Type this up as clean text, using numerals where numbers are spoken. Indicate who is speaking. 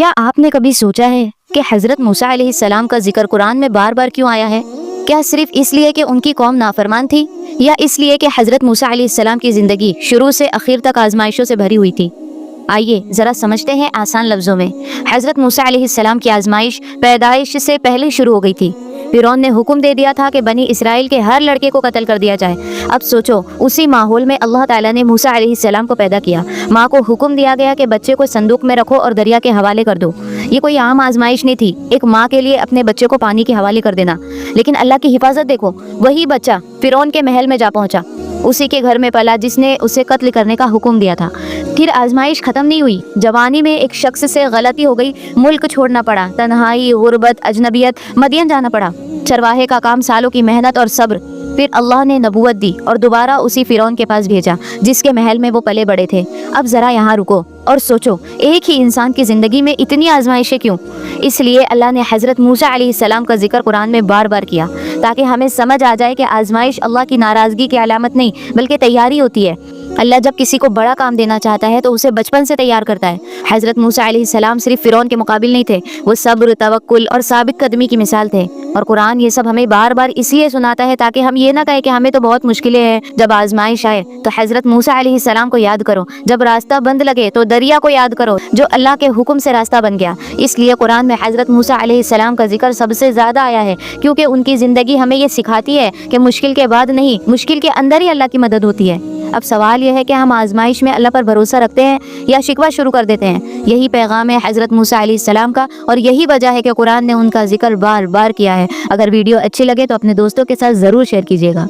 Speaker 1: کیا آپ نے کبھی سوچا ہے کہ حضرت موسیٰ علیہ السلام کا ذکر قرآن میں بار بار کیوں آیا ہے؟ کیا صرف اس لیے کہ ان کی قوم نافرمان تھی، یا اس لیے کہ حضرت موسیٰ علیہ السلام کی زندگی شروع سے آخر تک آزمائشوں سے بھری ہوئی تھی؟ آئیے ذرا سمجھتے ہیں آسان لفظوں میں۔ حضرت موسیٰ علیہ السلام کی آزمائش پیدائش سے پہلے شروع ہو گئی تھی۔ فرعون نے حکم دے دیا تھا کہ بنی اسرائیل کے ہر لڑکے کو قتل کر دیا جائے۔ اب سوچو، اسی ماحول میں اللہ تعالیٰ نے موسیٰ علیہ السلام کو پیدا کیا۔ ماں کو حکم دیا گیا کہ بچے کو صندوق میں رکھو اور دریا کے حوالے کر دو۔ یہ کوئی عام آزمائش نہیں تھی، ایک ماں کے لیے اپنے بچے کو پانی کے حوالے کر دینا۔ لیکن اللہ کی حفاظت دیکھو، وہی بچہ فرعون کے محل میں جا پہنچا، اسی کے گھر میں پلا جس نے اسے قتل کرنے کا حکم دیا تھا۔ پھر آزمائش ختم نہیں ہوئی، جوانی میں ایک شخص سے غلطی ہو گئی، ملک چھوڑنا پڑا، تنہائی، غربت، اجنبیت، مدین جانا پڑا، چرواہے کا کام، سالوں کی محنت اور صبر۔ پھر اللہ نے نبوت دی اور دوبارہ اسی فرعون کے پاس بھیجا جس کے محل میں وہ پلے بڑے تھے۔ اب ذرا یہاں رکو اور سوچو، ایک ہی انسان کی زندگی میں اتنی آزمائشیں کیوں؟ اس لیے اللہ نے حضرت موسیٰ علیہ السلام کا ذکر قرآن میں بار بار کیا، تاکہ ہمیں سمجھ آ جائے کہ آزمائش اللہ کی ناراضگی کی علامت نہیں بلکہ تیاری ہوتی ہے۔ اللہ جب کسی کو بڑا کام دینا چاہتا ہے تو اسے بچپن سے تیار کرتا ہے۔ حضرت موسیٰ علیہ السلام صرف فرعون کے مقابل نہیں تھے، وہ صبر، توکل اور ثابت قدمی کی مثال تھے۔ اور قرآن یہ سب ہمیں بار بار اس لیے سناتا ہے تاکہ ہم یہ نہ کہیں کہ ہمیں تو بہت مشکلیں ہیں۔ جب آزمائش آئے تو حضرت موسیٰ علیہ السلام کو یاد کرو، جب راستہ بند لگے تو دریا کو یاد کرو جو اللہ کے حکم سے راستہ بن گیا۔ اس لیے قرآن میں حضرت موسیٰ علیہ السلام کا ذکر سب سے زیادہ آیا ہے، کیونکہ ان کی زندگی ہمیں یہ سکھاتی ہے کہ مشکل کے بعد نہیں، مشکل کے اندر ہی اللہ کی مدد ہوتی ہے۔ اب سوال یہ ہے کہ ہم آزمائش میں اللہ پر بھروسہ رکھتے ہیں یا شکوہ شروع کر دیتے ہیں؟ یہی پیغام ہے حضرت موسیٰ علیہ السلام کا، اور یہی وجہ ہے کہ قرآن نے ان کا ذکر بار بار کیا ہے۔ اگر ویڈیو اچھی لگے تو اپنے دوستوں کے ساتھ ضرور شیئر کیجیے گا۔